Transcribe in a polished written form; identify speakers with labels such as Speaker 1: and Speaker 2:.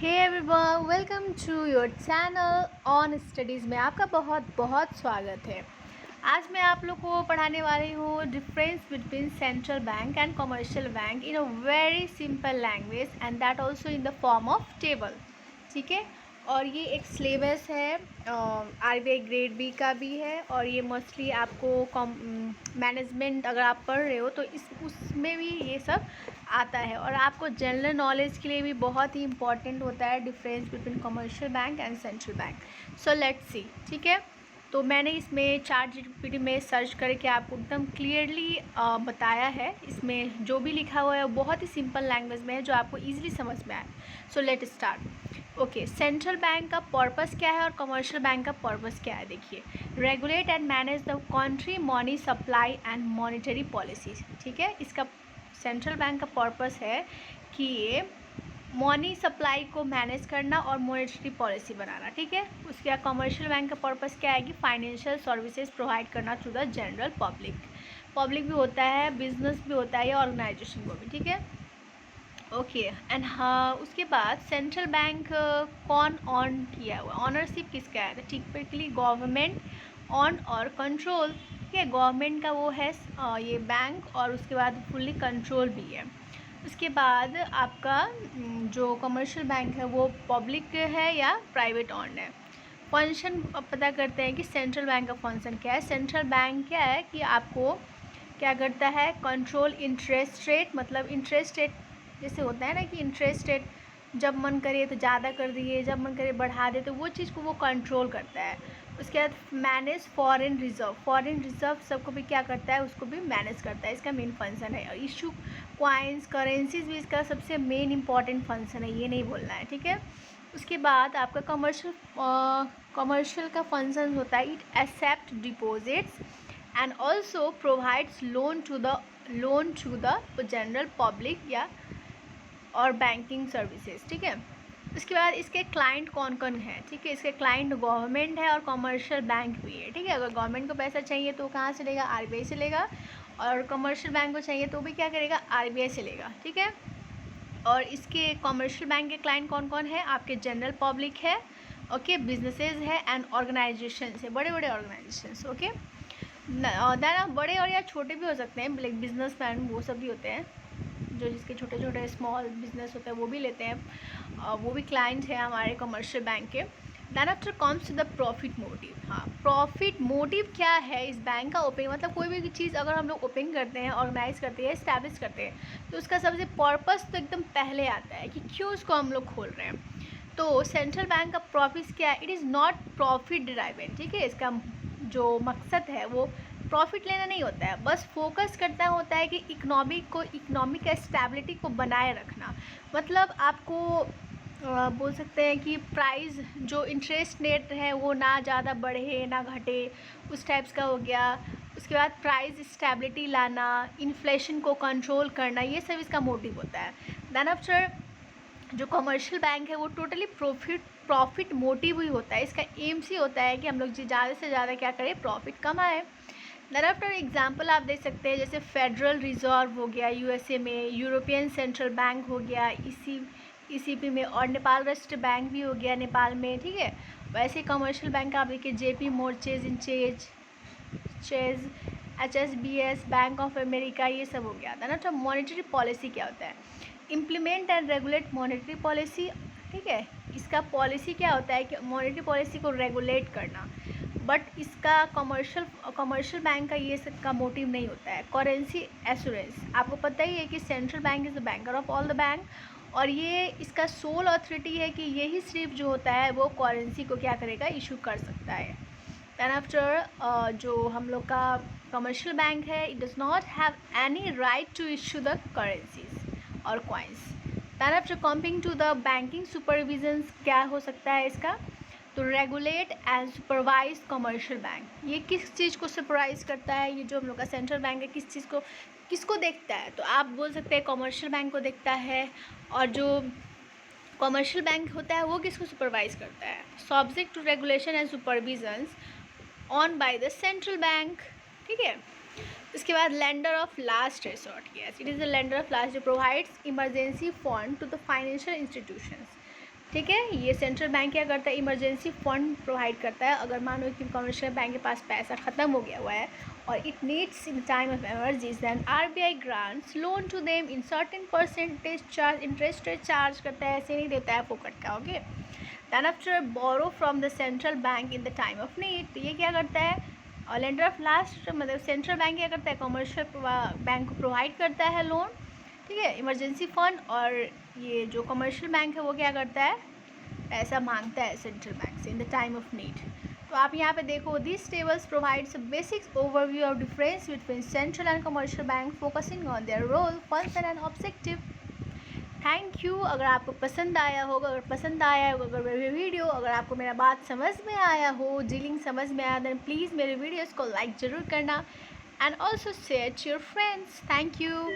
Speaker 1: Hey everyone, welcome to your channel on studies में आपका बहुत बहुत स्वागत है। आज मैं आप लोग को पढ़ाने वाली हूँ difference between central bank and commercial bank in a very simple language and that also in the form of table. ठीक है, और ये एक सिलेबस है, आरबीआई ग्रेड बी का भी है और ये मोस्टली आपको मैनेजमेंट अगर आप पढ़ रहे हो तो इस उसमें भी ये सब आता है और आपको जनरल नॉलेज के लिए भी बहुत ही इम्पॉर्टेंट होता है difference between commercial bank and central bank. So let's see. ठीक है, तो मैंने इसमें ChatGPT में सर्च करके आपको एकदम क्लियरली बताया है। इसमें जो भी लिखा हुआ है वो बहुत ही सिंपल लैंग्वेज में है जो आपको ईजिली समझ में आए। So let start. Okay, central bank का पर्पस क्या है और कमर्शियल बैंक का पर्पस क्या है? देखिए, regulate and manage the country money supply and monetary policies. ठीक है, इसका सेंट्रल बैंक का पर्पस है कि ये मनी सप्लाई को मैनेज करना और मॉनेटरी पॉलिसी बनाना। ठीक है, उसके बाद कमर्शियल बैंक का पर्पस क्या है कि फाइनेंशियल सर्विसेज प्रोवाइड करना टू द जनरल पब्लिक भी होता है, बिजनेस भी होता है या ऑर्गेनाइजेशन को भी। ठीक है, ओके एंड हाँ, उसके बाद सेंट्रल बैंक कौन ऑन किया हुआ, ऑनरशिप किसका है? तो टिपिकली गवर्नमेंट ऑन और कंट्रोल। ठीक है, गवर्नमेंट का वो है ये बैंक और उसके बाद फुल्ली कंट्रोल भी है। उसके बाद आपका जो कमर्शियल बैंक है वो पब्लिक है या प्राइवेट ऑन्ड है। फंक्शन अब पता करते हैं कि सेंट्रल बैंक का फंक्शन क्या है। सेंट्रल बैंक क्या है कि आपको क्या करता है, कंट्रोल इंटरेस्ट रेट, मतलब इंटरेस्ट रेट जैसे होता है ना कि इंटरेस्ट रेट जब मन करे तो ज़्यादा कर दिए, जब मन करे बढ़ा दे, तो वो चीज़ को वो कंट्रोल करता है। उसके बाद मैनेज फॉरेन रिज़र्व सबको भी क्या करता है, उसको भी मैनेज करता है। इसका मेन फंक्शन है। और इशू क्वाइंस करेंसीज भी इसका सबसे मेन इंपॉर्टेंट फंक्शन है, ये नहीं बोलना है। ठीक है, उसके बाद आपका कमर्शियल का फंक्शन होता है, it accept deposits and also provides loan to the general public या और बैंकिंग सर्विसेज। ठीक है, उसके बाद इसके क्लाइंट कौन कौन है? ठीक है, इसके क्लाइंट गवर्नमेंट है और कमर्शियल बैंक भी है। ठीक है, अगर गवर्नमेंट को पैसा चाहिए तो कहाँ से लेगा? आरबीआई से लेगा, और कमर्शियल बैंक को चाहिए तो भी क्या करेगा? आरबीआई से लेगा। ठीक है, और इसके कमर्शियल बैंक के क्लाइंट कौन कौन है? आपके जनरल पब्लिक है, ओके, बिजनेसेस है एंड ऑर्गेनाइजेशन है, बड़े बड़े ऑर्गेनाइजेशन। ओके, देन बड़े और या छोटे भी हो सकते हैं, लाइक बिजनेसमैन वो सब भी होते हैं, जो जिसके छोटे छोटे स्मॉल बिजनेस होते हैं वो भी लेते हैं, वो भी क्लाइंट है हमारे कमर्शियल बैंक के। Than after comes to the profit motive. हाँ, प्रॉफिट मोटिव क्या है इस बैंक का? ओपन मतलब कोई भी चीज़ अगर हम लोग ओपन करते हैं, ऑर्गेनाइज करते हैं, इस्टेब्लिश करते हैं, तो उसका सबसे पर्पस तो एकदम पहले आता है कि क्यों उसको हम लोग खोल रहे हैं। तो सेंट्रल बैंक का प्रॉफिट क्या है? It is not profit driven. ठीक है, इसका जो मकसद है वो प्रॉफिट लेना नहीं होता है, बस फोकस करता होता है कि इकोनॉमिक स्टेबिलिटी को बनाए रखना। मतलब आपको बोल सकते हैं कि प्राइस जो इंटरेस्ट रेट है वो ना ज़्यादा बढ़े ना घटे, उस टाइप्स का हो गया। उसके बाद प्राइस स्टेबिलिटी लाना, इन्फ्लेशन को कंट्रोल करना, ये सब इसका मोटिव होता है। देन आफ्टर जो कमर्शियल बैंक है वो टोटली प्रॉफिट मोटिव ही होता है। इसका एम्स ही होता है कि हम लोग ज़्यादा से ज़्यादा क्या करें, प्रॉफिट कमाएं। देन आफ्टर एग्जाम्पल आप देख सकते हैं, जैसे फेडरल रिजर्व हो गया यूएसए में, यूरोपियन सेंट्रल बैंक हो गया ईसीपी में, और नेपाल राष्ट्र बैंक भी हो गया नेपाल में। ठीक है, वैसे कमर्शियल बैंक आप देखिए JP Morgan Chase HSBC, bank of America, ये सब हो गया था ना। तो मॉनेटरी पॉलिसी क्या होता है? Implement and regulate monetary policy. ठीक है, इसका पॉलिसी क्या होता है कि मॉनेटरी पॉलिसी को रेगुलेट करना। बट इसका कमर्शियल बैंक का ये सब का मोटिव नहीं होता है। करेंसी एश्योरेंस, आपको पता ही है कि central bank is the banker of all the bank, और ये इसका सोल अथॉरिटी है कि यही सिर्फ जो होता है वो करेंसी को क्या करेगा, इशू कर सकता है। दैन आफ्टर जो हम लोग का कमर्शियल बैंक है, it does not have any right to issue the currencies और coins. Then after coming to the banking supervision, क्या हो सकता है इसका? तो regulate and supervise commercial bank. ये किस चीज़ को सुपरवाइज करता है? ये जो हम लोग का सेंट्रल बैंक है किस चीज़ को, किसको देखता है? तो आप बोल सकते हैं कमर्शियल बैंक को देखता है, और जो कमर्शियल बैंक होता है वो किसको सुपरवाइज करता है? Subject to regulation and supervisions on by the central bank. ठीक है, इसके बाद lender of last resort, yes it is the lender of last जो provides emergency fund to the financial institutions. ठीक है। ये सेंट्रल बैंक क्या करता है, इमरजेंसी फंड प्रोवाइड करता है। अगर मान लो कि कमर्शियल बैंक के पास पैसा ख़त्म हो गया हुआ है और it needs in time of emergency, then RBI grants loan to them in certain percentage charge, interest rate charge करता है, ऐसे नहीं देता है फोकट का। Okay, then after borrow from the central bank in the time of need. तो ये क्या करता है, और लेंडर ऑफ लास्ट मतलब सेंट्रल बैंक क्या करता है, कमर्शियल बैंक को प्रोवाइड करता है लोन, ठीक है, इमरजेंसी फंड। और ये जो कमर्शियल बैंक है वो क्या करता है, पैसा मांगता है सेंट्रल बैंक से in the time of need. तो आप यहाँ पे देखो, this tables provides a basic overview of difference between central and commercial bank, focusing on their role, function and objective. Thank you. अगर आपको पसंद आया होगा, अगर पसंद आया होगा अगर मेरे वीडियो, अगर आपको मेरा बात समझ में आया हो, डीलिंग समझ में आया, देन प्लीज़ मेरे वीडियोज़ को लाइक ज़रूर करना and also share to your friends. Thank you.